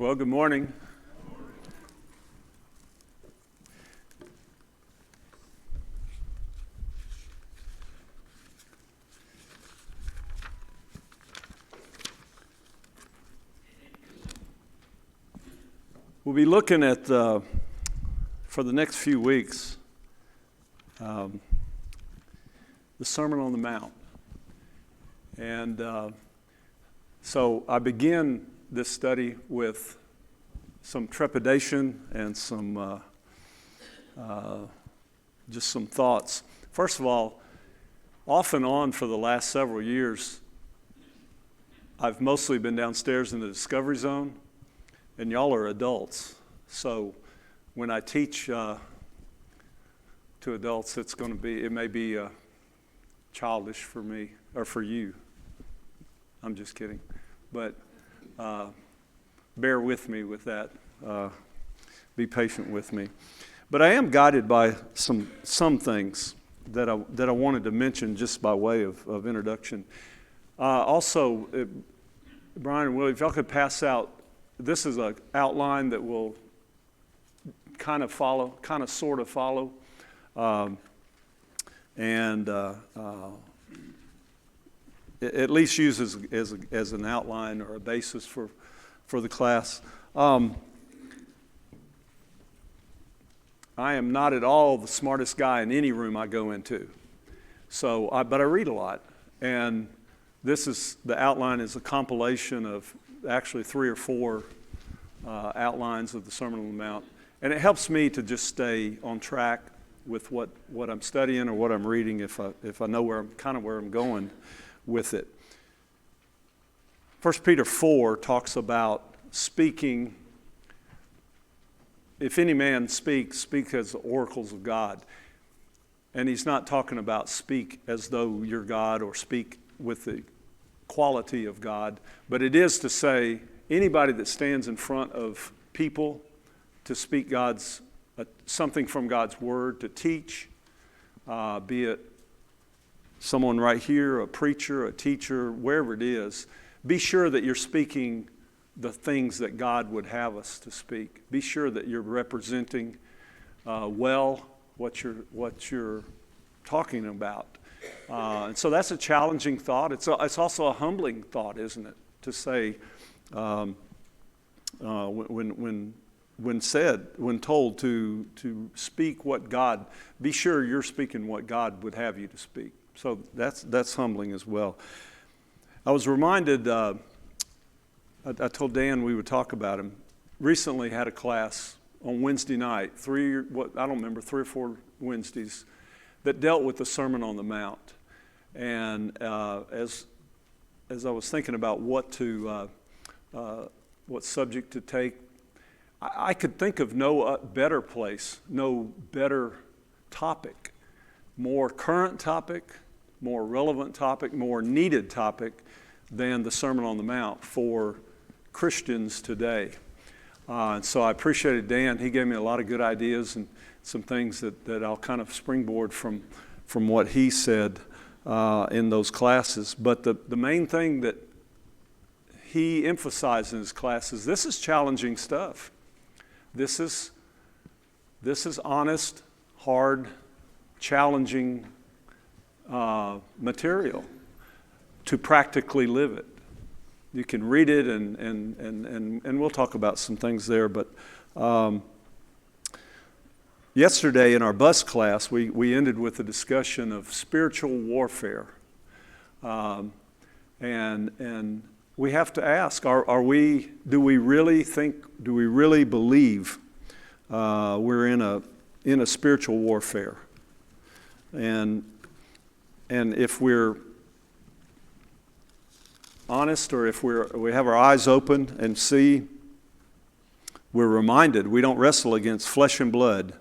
Well, good morning. We'll be looking at, for the next few weeks, the Sermon on the Mount. And so I begin this study with some trepidation and some just some thoughts. First of all, off and on for the last several years, I've mostly been downstairs in the Discovery Zone, and y'all are adults. So when I teach to adults, it may be childish for me or for you. I'm just kidding, but bear with me with that. Be patient with me. But I am guided by some things that I wanted to mention just by way of introduction. Also, Brian and Willie, if y'all could pass out, this is an outline that will kind of sort of follow. It at least uses as an outline or a basis for the class. I am not at all the smartest guy in any room I go into. But I read a lot. And the outline is a compilation of actually 3 or 4 outlines of the Sermon on the Mount. And it helps me to just stay on track with what I'm studying or what I'm reading if I know where I'm going with it. 1 Peter 4 talks about speaking. If any man speak as the oracles of God. And he's not talking about speak as though you're God or speak with the quality of God, but it is to say anybody that stands in front of people to speak something from God's Word, to teach, be it someone right here, a preacher, a teacher, wherever it is, be sure that you're speaking the things that God would have us to speak. Be sure that you're representing well what you're talking about. And so that's a challenging thought. It's also a humbling thought, isn't it? To say, when told to speak what God, be sure you're speaking what God would have you to speak. So that's humbling as well. I was reminded, I told Dan we would talk about him. Recently had a class on Wednesday night, 3 or 4 Wednesdays, that dealt with the Sermon on the Mount. And as I was thinking about what subject to take, I could think of no better place, no better topic, more current topic, more relevant topic, more needed topic than the Sermon on the Mount for Christians today. And so I appreciated Dan. He gave me a lot of good ideas and some things that I'll kind of springboard from what he said in those classes. But the main thing that he emphasized in his classes, this is challenging stuff. This is honest, hard, challenging material to practically live it. You can read it and we'll talk about some things there. But yesterday in our bus class, we ended with a discussion of spiritual warfare. And we have to ask, do we really believe we're in a spiritual warfare? And if we're honest, or if we have our eyes open and see, we're reminded we don't wrestle against flesh and blood,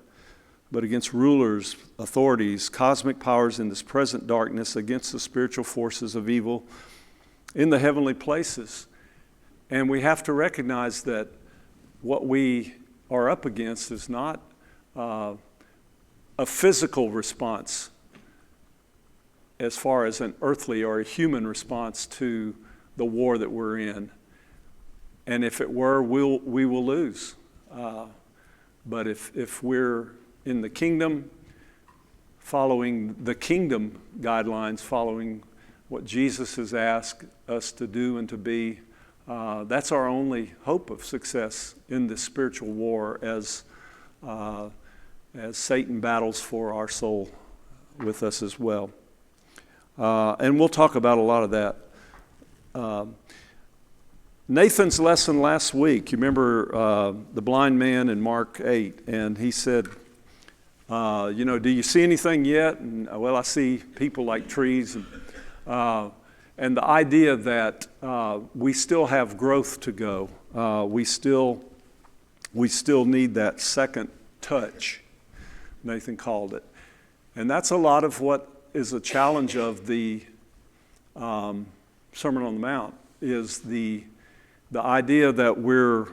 but against rulers, authorities, cosmic powers in this present darkness, against the spiritual forces of evil in the heavenly places. And we have to recognize that what we are up against is not a physical response as far as an earthly or a human response to the war that we're in. And if it were, we will lose. But if we're in the kingdom, following the kingdom guidelines, following what Jesus has asked us to do and to be, that's our only hope of success in this spiritual war as Satan battles for our soul with us as well. And we'll talk about a lot of that. Nathan's lesson last week, you remember the blind man in Mark 8, and he said, do you see anything yet? And, well, I see people like trees. And the idea that we still have growth to go. We still need that second touch, Nathan called it. And that's a lot of what is a challenge of the Sermon on the Mount, is the idea that we're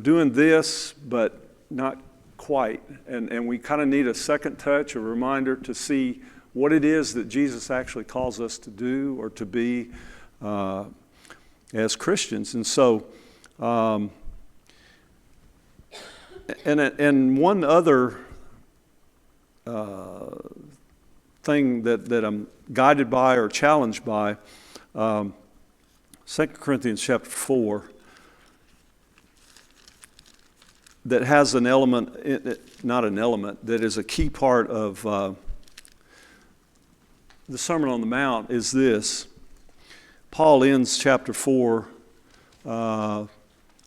doing this, but not quite. And we kind of need a second touch, a reminder to see what it is that Jesus actually calls us to do or to be as Christians. And so, and one other thing that I'm guided by or challenged by, 2 Corinthians chapter 4, that has an element, not an element, that is a key part of the Sermon on the Mount, is this. Paul ends chapter 4, our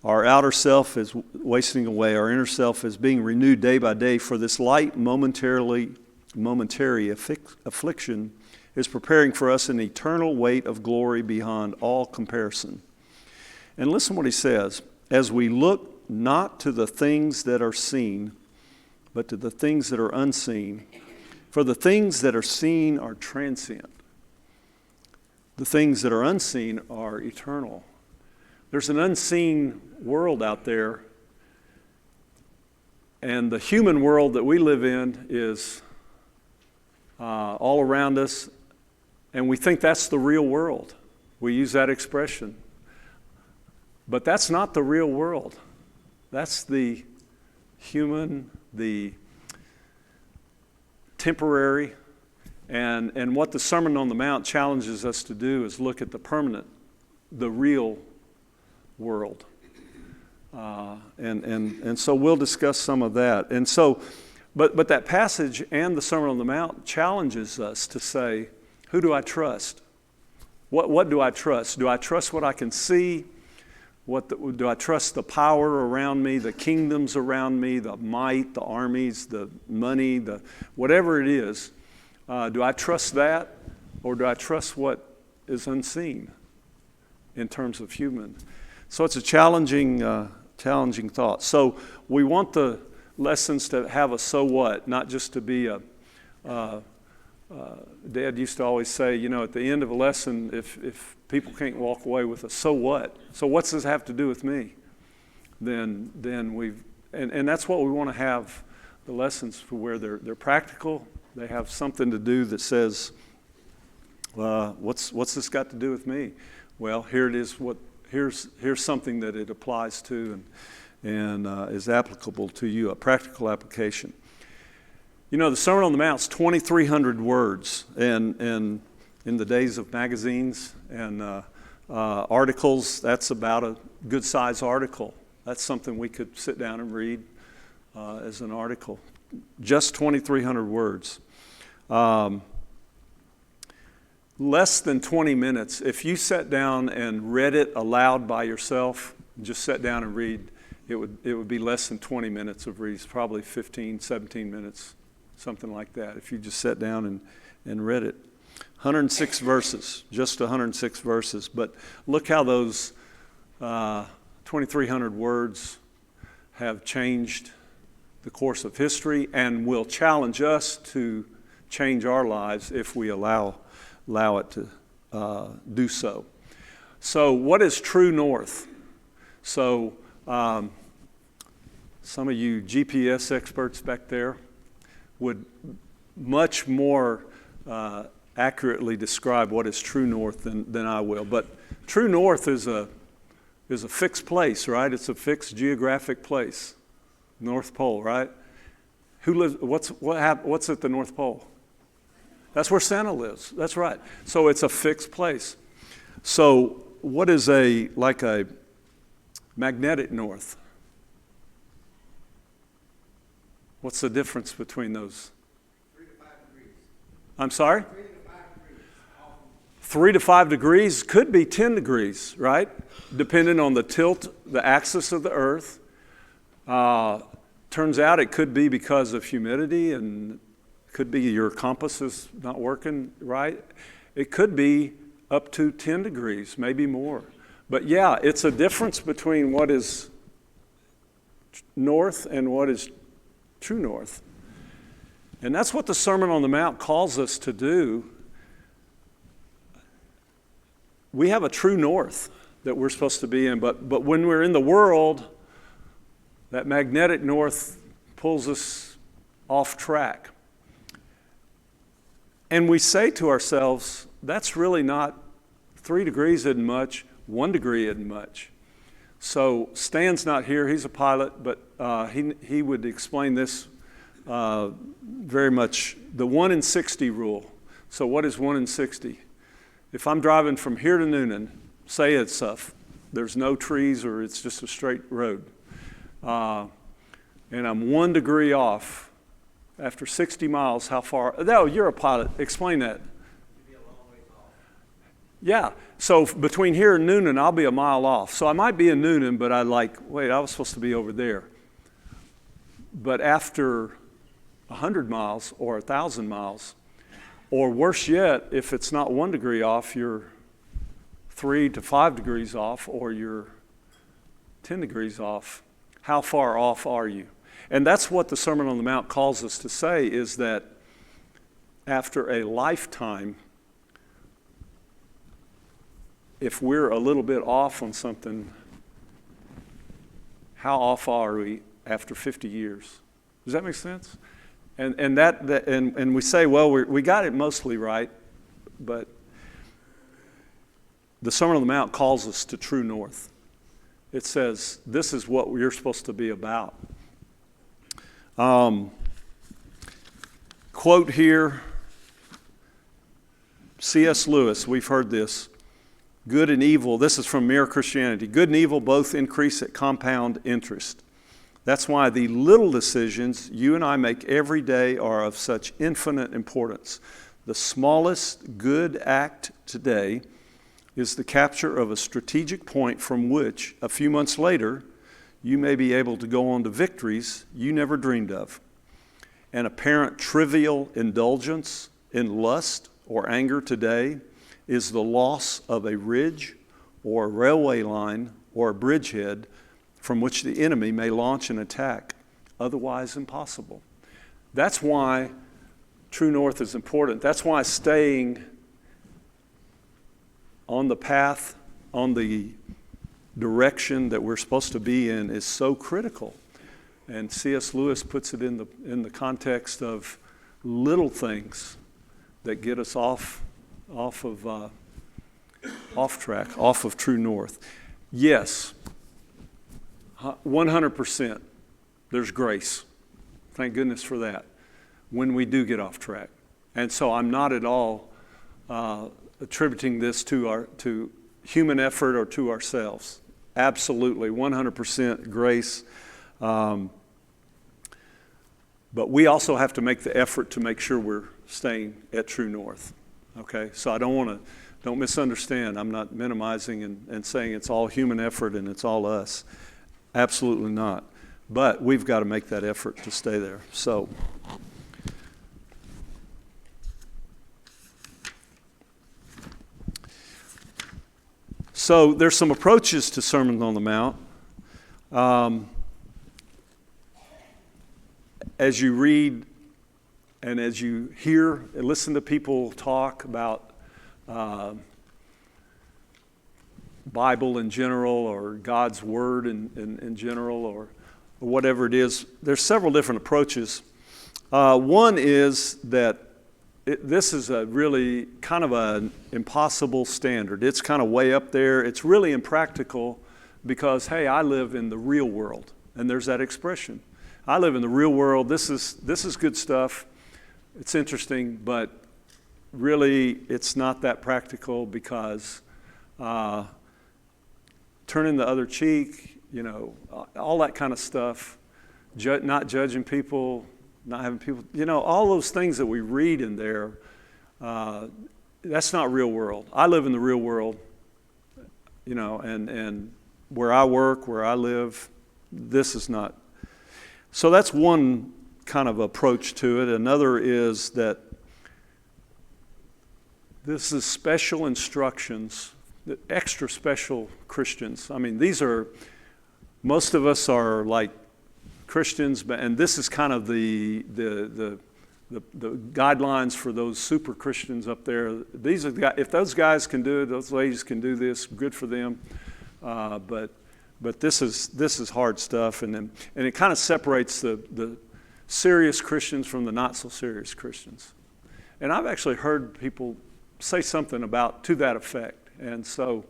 outer self is wasting away, our inner self is being renewed day by day, for this light momentary affliction is preparing for us an eternal weight of glory beyond all comparison. And listen what he says, as we look not to the things that are seen, but to the things that are unseen. For the things that are seen are transient. The things that are unseen are eternal. There's an unseen world out there, and the human world that we live in is all around us, and we think that's the real world. We use that expression. But that's not the real world. That's the human, the temporary, and what the Sermon on the Mount challenges us to do is look at the permanent, the real world. And so we'll discuss some of that. And so, but that passage and the Sermon on the Mount challenges us to say, who do I trust? What do I trust? Do I trust what I can see? Do I trust the power around me, the kingdoms around me, the might, the armies, the money, the whatever it is? Do I trust that, or do I trust what is unseen in terms of human? So it's a challenging thought. So we want the lessons to have a so what, not just to be a. Dad used to always say, at the end of a lesson, if people can't walk away with a so what, so what's this have to do with me? Then we've, and that's what we want to have the lessons for, where they're practical. They have something to do that says, what's this got to do with me? Well, here it is. Here's something that it applies to and is applicable to you, a practical application. The Sermon on the Mount is 2,300 words, and in the days of magazines and articles, that's about a good-sized article. That's something we could sit down and read as an article. Just 2,300 words. Less than 20 minutes. If you sat down and read it aloud by yourself, just sat down and read, it would be less than 20 minutes of reading, probably 15, 17 minutes. Something like that, if you just sat down and read it. 106 verses, just 106 verses. But look how those 2,300 words have changed the course of history and will challenge us to change our lives if we allow it to do so. So what is true north? So some of you GPS experts back there would much more accurately describe what is true north than I will. But true north is a is a fixed place, right? It's a fixed geographic place. North Pole, right? Who lives? What's at the North Pole? That's where Santa lives. That's right. So it's a fixed place. So what is a magnetic north? What's the difference between those? 3 to 5 degrees. I'm sorry? 3 to 5 degrees. 3 to 5 degrees, could be 10 degrees, right? Depending on the tilt, the axis of the earth. Turns out it could be because of humidity, and could be your compass is not working right. It could be up to 10 degrees, maybe more. But yeah, it's a difference between what is north and what is true north. And that's what the Sermon on the Mount calls us to do. We have a true north that we're supposed to be in, but when we're in the world, that magnetic north pulls us off track. And we say to ourselves, that's really not 3 degrees isn't much, 1 degree isn't much. So Stan's not here, he's a pilot, but he would explain this very much, the 1 in 60 rule. So what is 1 in 60? If I'm driving from here to Noonan, say there's no trees or it's just a straight road, and I'm 1 degree off, after 60 miles, how far? No, you're a pilot. Explain that. You'd be a long ways off. Yeah. So between here and Noonan, I'll be a mile off. So I might be in Noonan, but I was supposed to be over there. But after 100 miles or 1,000 miles, or worse yet, if it's not 1 degree off, you're 3 to 5 degrees off, or you're 10 degrees off. How far off are you? And that's what the Sermon on the Mount calls us to say, is that after a lifetime, if we're a little bit off on something, how off are we after 50 years? Does that make sense? And we say, well, we got it mostly right, but the Sermon on the Mount calls us to true north. It says, this is what you're supposed to be about. Quote here, C.S. Lewis, we've heard this, good and evil, this is from Mere Christianity, good and evil both increase at compound interest. That's why the little decisions you and I make every day are of such infinite importance. The smallest good act today is the capture of a strategic point from which, a few months later, you may be able to go on to victories you never dreamed of. An apparent trivial indulgence in lust or anger today is the loss of a ridge or a railway line or a bridgehead from which the enemy may launch an attack, otherwise impossible. That's why true north is important. That's why staying on the path, on the direction that we're supposed to be in is so critical. And C.S. Lewis puts it in the context of little things that get us off track, off of true north. Yes, 100%. There's grace. Thank goodness for that. When we do get off track, and so I'm not at all attributing this to human effort or to ourselves. Absolutely, 100% grace. But we also have to make the effort to make sure we're staying at true north. Okay, so don't misunderstand. I'm not minimizing and saying it's all human effort and it's all us. Absolutely not. But we've got to make that effort to stay there. So there's some approaches to Sermon on the Mount. As you read and as you hear and listen to people talk about Bible in general, or God's Word in general, or whatever it is, there's several different approaches. One is that this is a really kind of an impossible standard. It's kind of way up there. It's really impractical because, hey, I live in the real world. And there's that expression. I live in the real world. This is good stuff. It's interesting, but really it's not that practical because turning the other cheek, all that kind of stuff, not judging people, not having people, all those things that we read in there, that's not real world. I live in the real world, and where I work, where I live, this is not. So that's one kind of approach to it. Another is that this is special instructions, extra special Christians. I mean, most of us are like Christians, and this is kind of the guidelines for those super Christians up there. These are the guys, if those guys can do it, those ladies can do this, good for them. But this is hard stuff, and it kind of separates the serious Christians from the not so serious Christians. And I've actually heard people say something to that effect. And so,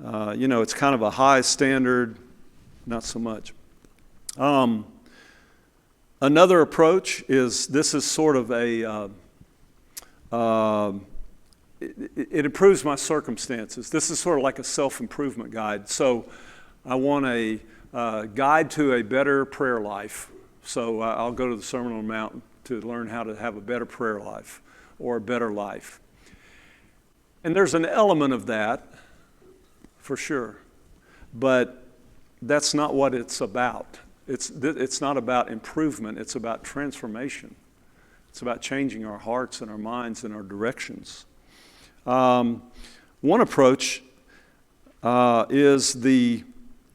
it's kind of a high standard, not so much. Another approach is this is sort of it improves my circumstances. This is sort of like a self-improvement guide. So I want a guide to a better prayer life. So I'll go to the Sermon on the Mount to learn how to have a better prayer life or a better life. And there's an element of that, for sure. But that's not what it's about. It's not about improvement. It's about transformation. It's about changing our hearts and our minds and our directions. One approach is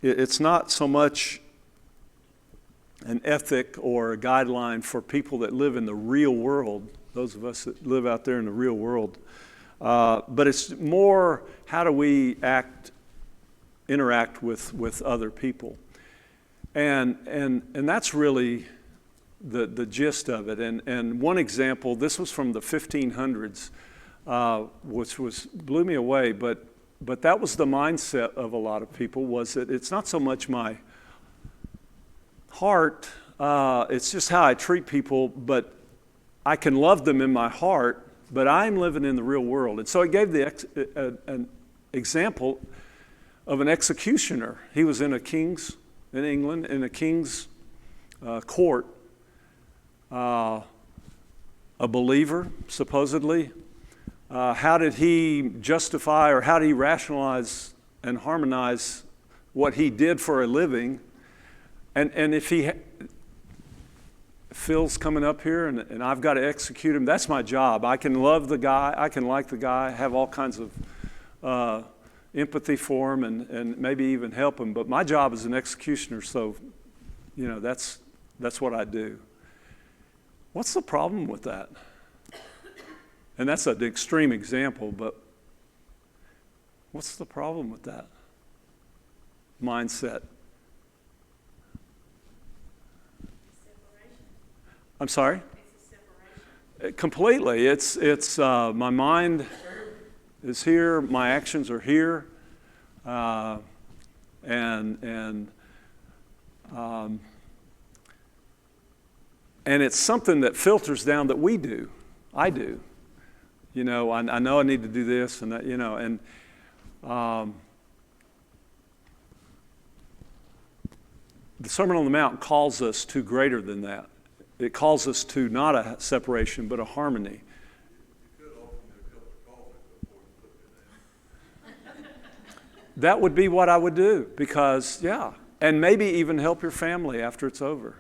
it's not so much an ethic or a guideline for people that live in the real world, those of us that live out there in the real world, but it's more how do we interact with other people. And that's really the gist of it. And one example, this was from the 1500s, which blew me away, but that was the mindset of a lot of people, was that it's not so much my heart, it's just how I treat people, but I can love them in my heart, but I'm living in the real world. And so it gave an example of an executioner. He was in England, in a king's court, a believer, supposedly. How did he justify or how did he rationalize and harmonize what he did for a living? And if Phil's coming up here and I've got to execute him, that's my job. I can love the guy, I can like the guy, have all kinds of empathy for him and maybe even help him. But my job is an executioner, so that's what I do. What's the problem with that? And that's an extreme example, but what's the problem with that mindset? I'm sorry? It's a separation. Completely. It's my mind is here, my actions are here, and it's something that filters down that we do. I do. I know I need to do this and that, and the Sermon on the Mount calls us to greater than that. It calls us to not a separation, but a harmony. That would be what I would do because, and maybe even help your family after it's over,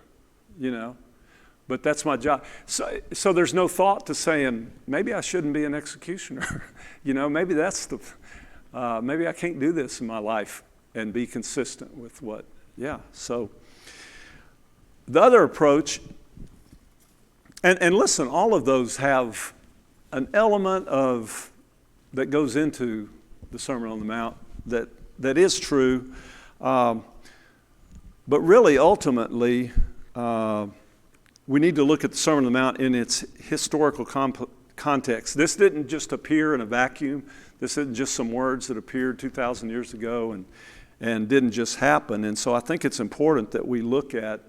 But that's my job. So there's no thought to saying, maybe I shouldn't be an executioner. Maybe that's maybe I can't do this in my life and be consistent with what, So the other approach, and listen, all of those have an element that goes into the Sermon on the Mount that is true. But really, ultimately, we need to look at the Sermon on the Mount in its historical context. This didn't just appear in a vacuum. This isn't just some words that appeared 2,000 years ago and didn't just happen. And so I think it's important that we look at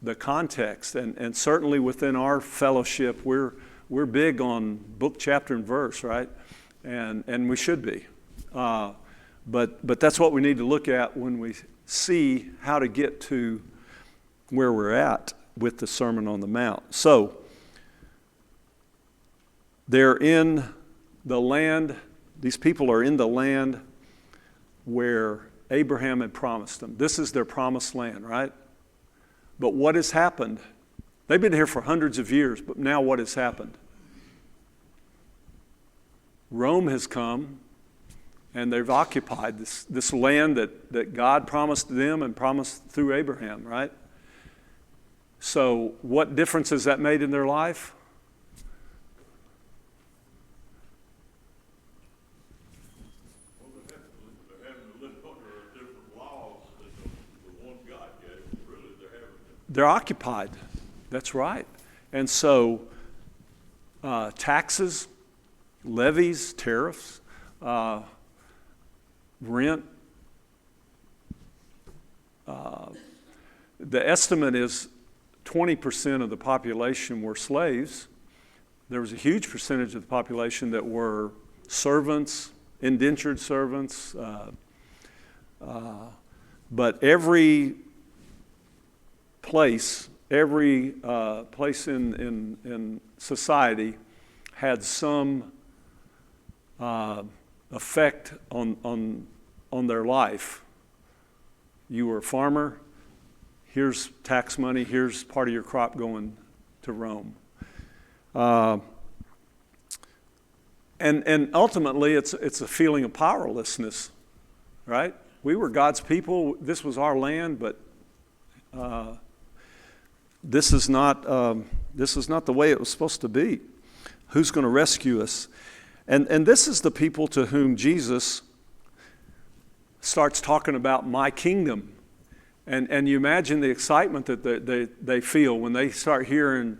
the context. And certainly within our fellowship, we're big on book, chapter, and verse, right? And we should be. But that's what we need to look at when we see how to get to where we're at with the Sermon on the Mount. So, they're in the land, these people are in the land where Abraham had promised them. This is their promised land, right? But what has happened? They've been here for hundreds of years, but now what has happened? Rome has come, and they've occupied this land that God promised them and promised through Abraham, right? So what difference has that made in their life? Well, they're having to live under different laws than the one God gave. Really, They're occupied. That's right. And so taxes, levies, tariffs, rent. The estimate is 20% of the population were slaves. There was a huge percentage of the population that were servants, indentured servants. But every place in society had some effect on their life. You were a farmer, here's tax money, here's part of your crop going to Rome. And ultimately, it's a feeling of powerlessness, right? We were God's people, this was our land, but this is not the way it was supposed to be. Who's going to rescue us? And this is the people to whom Jesus starts talking about my kingdom. And you imagine the excitement that they feel when they start hearing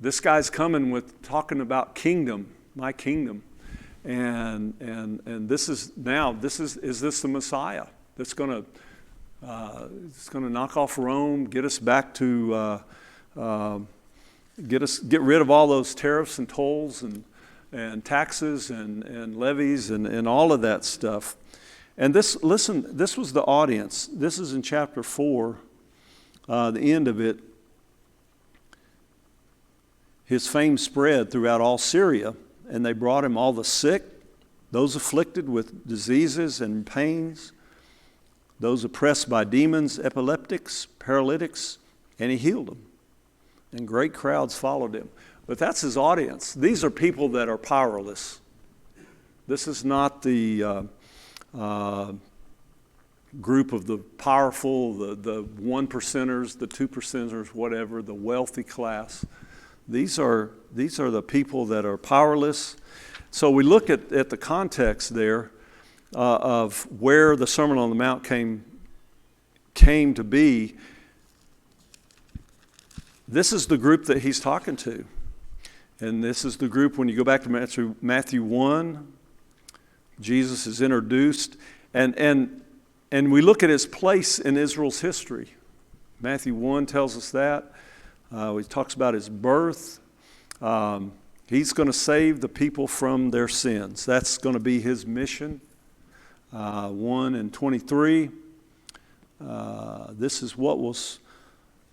this guy's coming with talking about kingdom, my kingdom. And this is this the Messiah that's going to knock off Rome, get us back to get rid of all those tariffs and tolls and taxes and levies and all of that stuff. And this was the audience. This is in chapter 4, the end of it. His fame spread throughout all Syria, and they brought him all the sick, those afflicted with diseases and pains, those oppressed by demons, epileptics, paralytics, and he healed them. And great crowds followed him. But that's his audience. These are people that are powerless. This is not the group of the powerful, the 1%ers, the 2%ers, whatever, the wealthy class. These are the people that are powerless. So we look at the context there of where the Sermon on the Mount came to be. This is the group that he's talking to. And this is the group, when you go back to Matthew 1, Jesus is introduced. And we look at his place in Israel's history. Matthew 1 tells us that. He talks about his birth. He's going to save the people from their sins. That's going to be his mission. 1 and 23. This is what will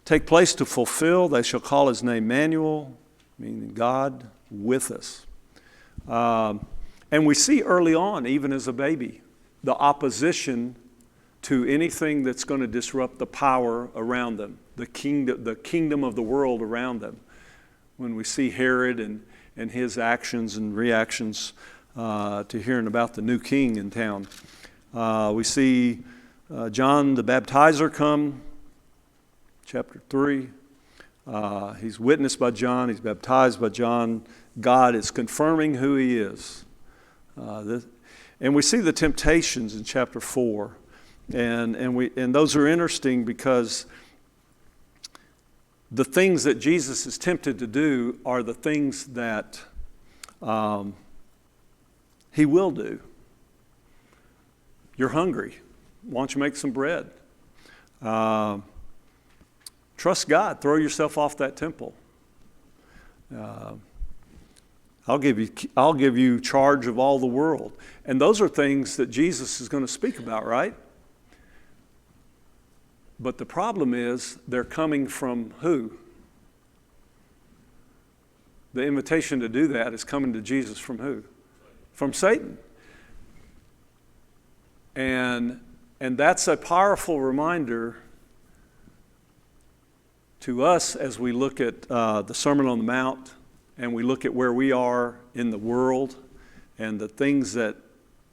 take place to fulfill. They shall call his name Emmanuel, meaning God with us. And we see early on, even as a baby, the opposition to anything that's going to disrupt the power around them, the kingdom of the world around them. When we see Herod and his actions and reactions to hearing about the new king in town. We see John the Baptizer come, chapter 3. He's witnessed by John. He's baptized by John. God is confirming who he is. And we see the temptations in chapter 4. And those are interesting because the things that Jesus is tempted to do are the things that He will do. You're hungry. Why don't you make some bread? Trust God. Throw yourself off that temple. I'll give you charge of all the world. And those are things that Jesus is going to speak about, right? But the problem is they're coming from who? The invitation to do that is coming to Jesus from who? From Satan. And that's a powerful reminder to us as we look at the Sermon on the Mount and we look at where we are in the world and the things that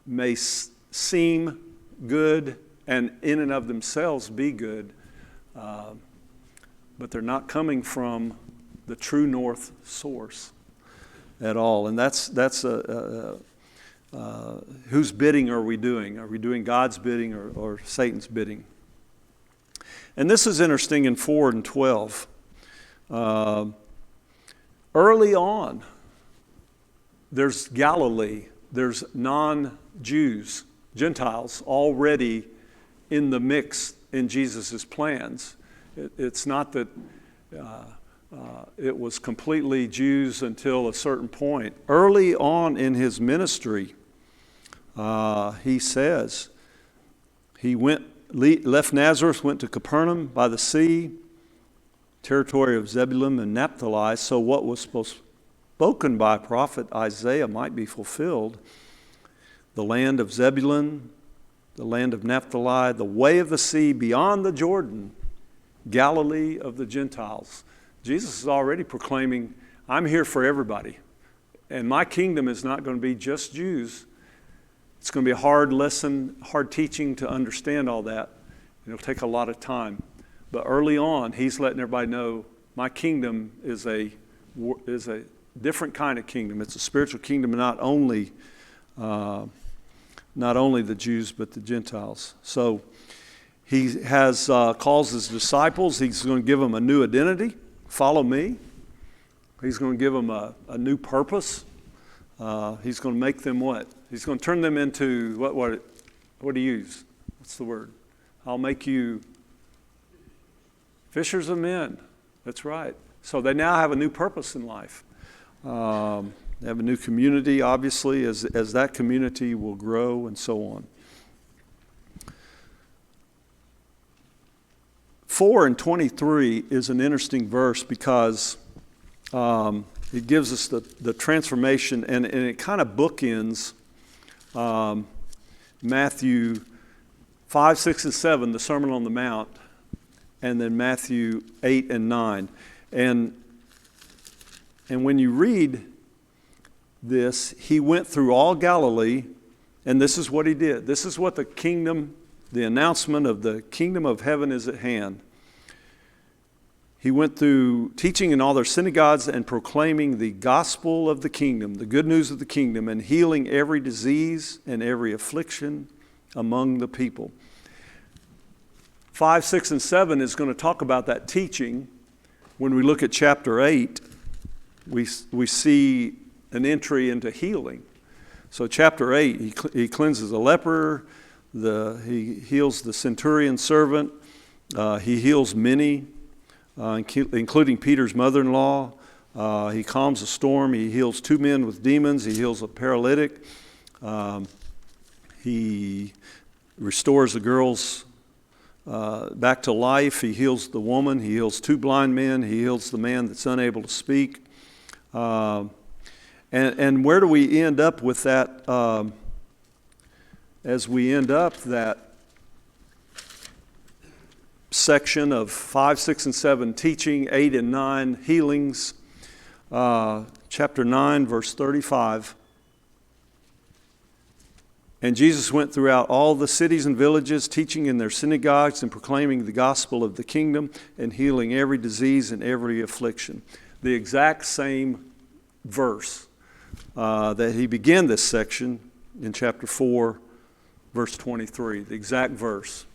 may seem good and in and of themselves be good, but they're not coming from the true north source at all. And that's whose bidding are we doing? Are we doing God's bidding or Satan's bidding? And this is interesting in 4 and 12. Early on, there's Galilee, there's non-Jews, Gentiles already in the mix in Jesus' plans. It's not that it was completely Jews until a certain point. Early on in his ministry, he says, he left Nazareth, went to Capernaum by the sea, territory of Zebulun and Naphtali, so what was spoken by prophet Isaiah might be fulfilled. The land of Zebulun, the land of Naphtali, the way of the sea beyond the Jordan, Galilee of the Gentiles. Jesus is already proclaiming, I'm here for everybody. And my kingdom is not going to be just Jews. It's going to be a hard lesson, hard teaching to understand all that. It'll take a lot of time. But early on, he's letting everybody know, my kingdom is a different kind of kingdom. It's a spiritual kingdom, not only the Jews, but the Gentiles. So he has calls his disciples. He's going to give them a new identity. Follow me. He's going to give them a new purpose. He's going to make them what? He's going to turn them into what do you use? What's the word? I'll make you fishers of men. That's right. So they now have a new purpose in life. They have a new community, obviously, as that community will grow and so on. 4 and 23 is an interesting verse because it gives us the transformation, and it kind of bookends Matthew 5, 6, and 7, the Sermon on the Mount, and then Matthew 8 and 9. And when you read this, he went through all Galilee, and this is what he did. This is what the announcement of the kingdom of heaven is at hand. He went through teaching in all their synagogues and proclaiming the gospel of the kingdom, the good news of the kingdom, and healing every disease and every affliction among the people. 5, 6, and 7 is going to talk about that teaching. When we look at chapter 8, we see an entry into healing. So chapter 8, he cleanses a leper, he heals the centurion servant, he heals many, including Peter's mother-in-law. He calms a storm, he heals 2 men with demons, he heals a paralytic, he restores the girls back to life, he heals the woman, he heals 2 blind men, he heals the man that's unable to speak. And where do we end up with that? As we end up that section of 5, 6, and 7 teaching, 8 and 9 healings, chapter 9, verse 35. And Jesus went throughout all the cities and villages, teaching in their synagogues and proclaiming the gospel of the kingdom and healing every disease and every affliction. The exact same verse that he began this section in chapter 4, verse 23. The exact verse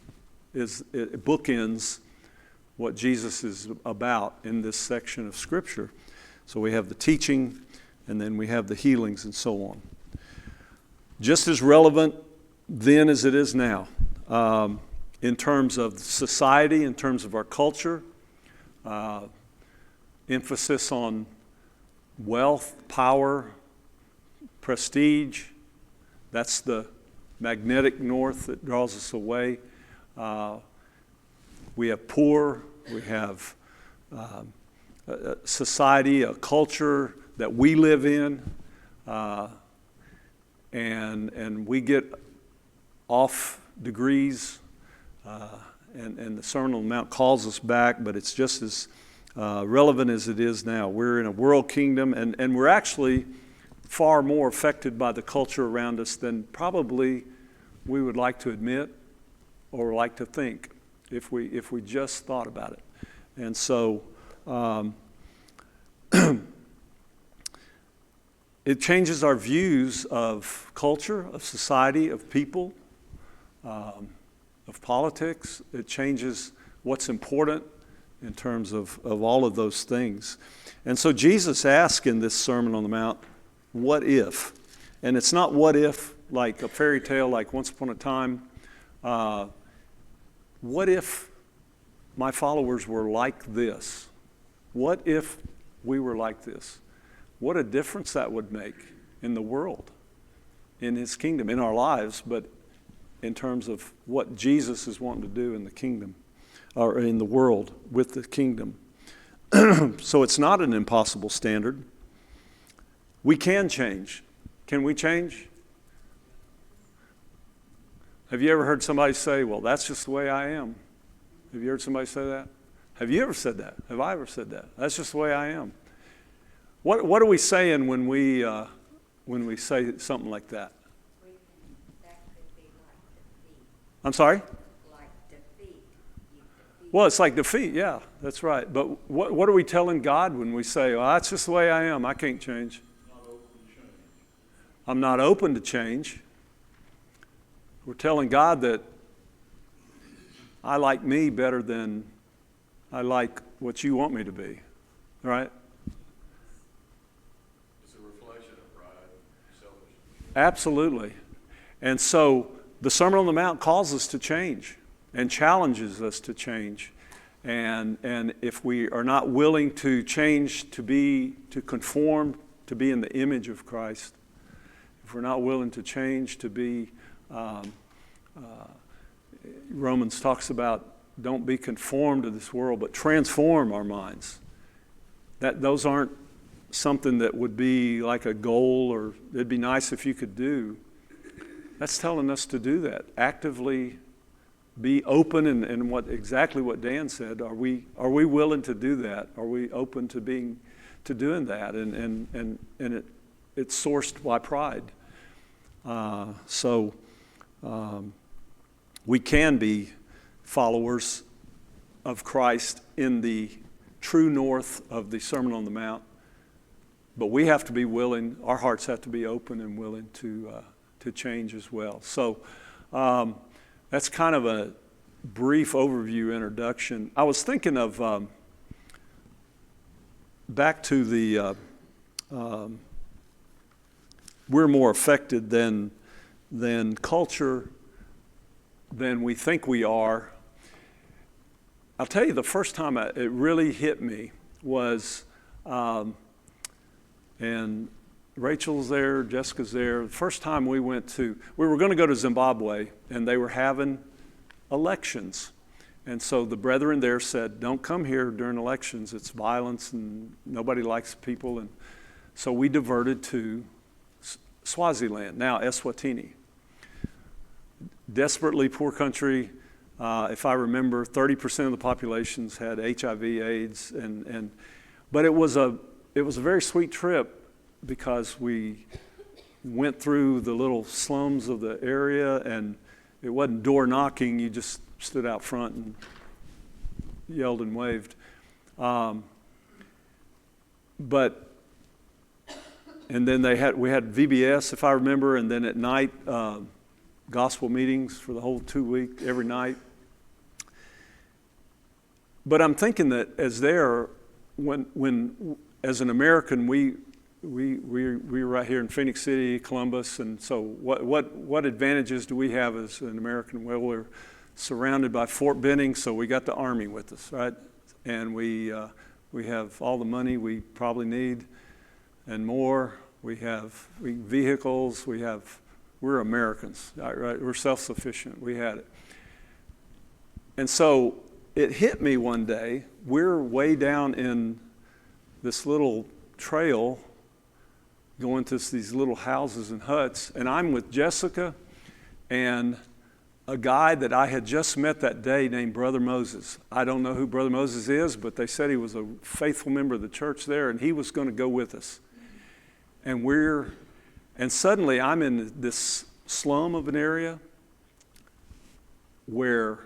it bookends what Jesus is about in this section of Scripture. So we have the teaching, and then we have the healings and so on. Just as relevant then as it is now, in terms of society, in terms of our culture, emphasis on wealth, power, prestige. That's the magnetic north that draws us away. We have poor, we have a society, a culture that we live in, and we get off degrees, and the Sermon on the Mount calls us back, but it's just as relevant as it is now. We're in a world kingdom, and we're actually far more affected by the culture around us than probably we would like to admit or like to think if we just thought about it. And so it changes our views of culture, of society, of people, of politics. It changes what's important in terms of all of those things. And so Jesus asked in this Sermon on the Mount, what if? And it's not what if like a fairy tale like Once Upon a Time. What if my followers were like this? What if we were like this? What a difference that would make in the world, in His kingdom, in our lives, but in terms of what Jesus is wanting to do in the kingdom, or in the world with the kingdom. So it's not an impossible standard. We can change. Can we change? Have you ever heard somebody say, well, that's just the way I am? Have you heard somebody say that? Have you ever said that? Have I ever said that? That's just the way I am. What are we saying when we say something like that? That could be like defeat. I'm sorry? Like defeat. You defeat. Well, it's like defeat, yeah, that's right. But what are we telling God when we say, well, that's just the way I am, I can't change? Not open to change. I'm not open to change. We're telling God that I like me better than I like what you want me to be, right? It's a reflection of pride, selfishness. Absolutely. And so the Sermon on the Mount calls us to change and challenges us to change. And if we are not willing to change, to conform, to be in the image of Christ, if we're not willing to change, to be, Romans talks about, don't be conformed to this world, but transform our minds. Those aren't something that would be like a goal or it'd be nice if you could do. That's telling us to do that. Actively be open, and exactly what Dan said. Are we willing to do that? Are we open to doing that? And it's sourced by pride. So we can be followers of Christ in the true north of the Sermon on the Mount, but we have to be willing. Our hearts have to be open and willing to change as well. So that's kind of a brief overview introduction. I was thinking of back to the we're more affected than culture than we think we are. I'll tell you, the first time it really hit me was, and Rachel's there, Jessica's there. The first time we were going to go to Zimbabwe, and they were having elections. And so the brethren there said, don't come here during elections. It's violence, and nobody likes people. And so we diverted to Swaziland, now Eswatini. Desperately poor country. If I remember, 30% of the populations had HIV/AIDS, but it was a very sweet trip because we went through the little slums of the area, and it wasn't door knocking. You just stood out front and yelled and waved. And then we had VBS, if I remember, and then at night gospel meetings for the whole 2 weeks, every night. But I'm thinking that when as an American, we we're right here in Phoenix City, Columbus, and so what advantages do we have as an American? Well, we're surrounded by Fort Benning, so we got the Army with us, right? And we have all the money we probably need and more. We have vehicles. We're Americans, right? We're self-sufficient. We had it. And so it hit me one day. We're way down in this little trail going to these little houses and huts, and I'm with Jessica and a guy that I had just met that day named Brother Moses. I don't know who Brother Moses is, but they said he was a faithful member of the church there, and he was going to go with us. And suddenly I'm in this slum of an area where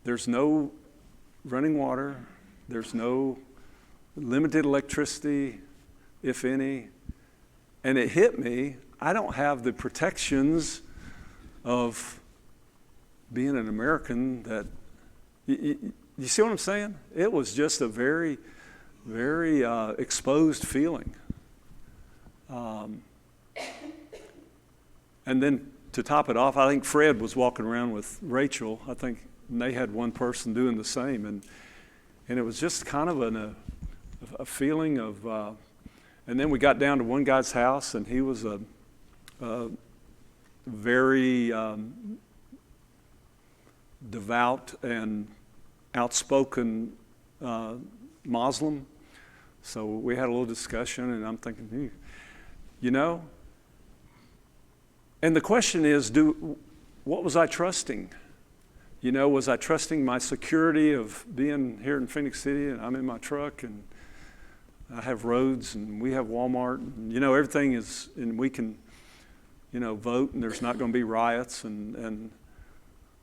there's no running water, there's no limited electricity, if any. And it hit me, I don't have the protections of being an American that, you see what I'm saying? It was just a very, very exposed feeling. And then to top it off, I think Fred was walking around with Rachel. I think they had one person doing the same. And it was just kind of a feeling of, and then we got down to one guy's house, and he was a very devout and outspoken Muslim. So we had a little discussion, and I'm thinking, you know, and the question is, what was I trusting? You know, was I trusting my security of being here in Phoenix City, and I'm in my truck, and I have roads, and we have Walmart, and, you know, everything is, and we can, you know, vote, and there's not going to be riots, and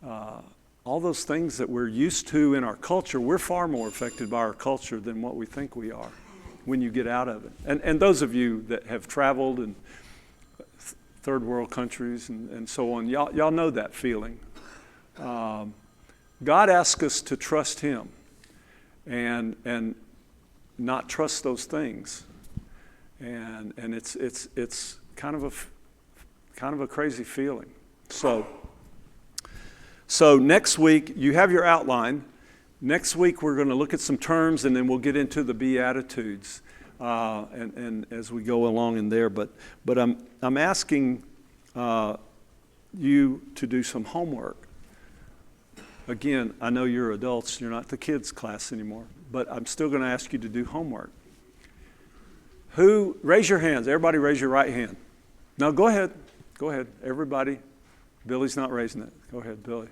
all those things that we're used to in our culture. We're far more affected by our culture than what we think we are when you get out of it. And those of you that have traveled in third world countries and so on, y'all know that feeling. God asks us to trust Him and not trust those things. And it's kind of a crazy feeling. So next week, you have your outline. Next week, we're going to look at some terms, and then we'll get into the Beatitudes, and as we go along in there. But I'm asking you to do some homework. Again, I know you're adults; you're not the kids' class anymore. But I'm still going to ask you to do homework. Raise your hands? Everybody, raise your right hand. No, go ahead. Go ahead, everybody. Billy's not raising it. Go ahead, Billy.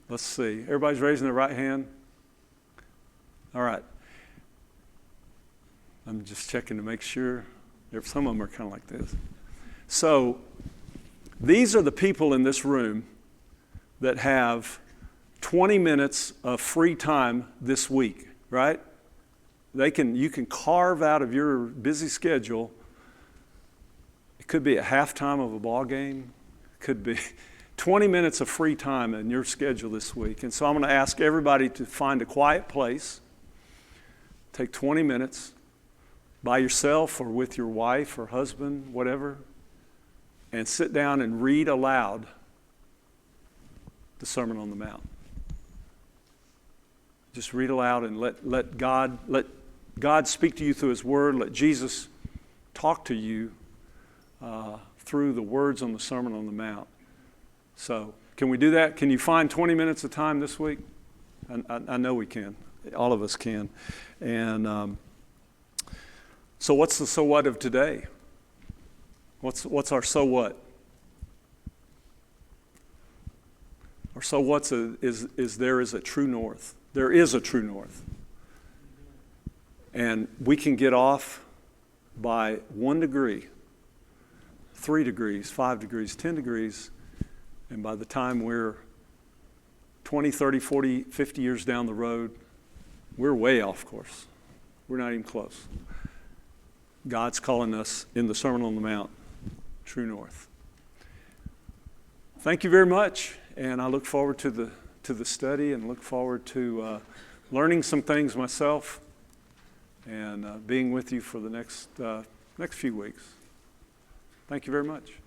Let's see. Everybody's raising their right hand? All right. I'm just checking to make sure. Some of them are kind of like this. So these are the people in this room that have 20 minutes of free time this week, right? You can carve out of your busy schedule. It could be a halftime of a ball game. It could be 20 minutes of free time in your schedule this week. And so I'm going to ask everybody to find a quiet place. Take 20 minutes by yourself or with your wife or husband, whatever, and sit down and read aloud the Sermon on the Mount. Just read aloud and let God speak to you through His Word. Let Jesus talk to you through the words on the Sermon on the Mount. So, can we do that? Can you find 20 minutes of time this week? I know we can. All of us can. And so what's the so what of today? What's our so what? Our so what's is there is a true north. There is a true north. And we can get off by 1 degree, 3 degrees, 5 degrees, 10 degrees, and by the time we're 20, 30, 40, 50 years down the road, we're way off course. We're not even close. God's calling us in the Sermon on the Mount, true north. Thank you very much, and I look forward to the study and look forward to learning some things myself. and being with you for the next few weeks. Thank you very much.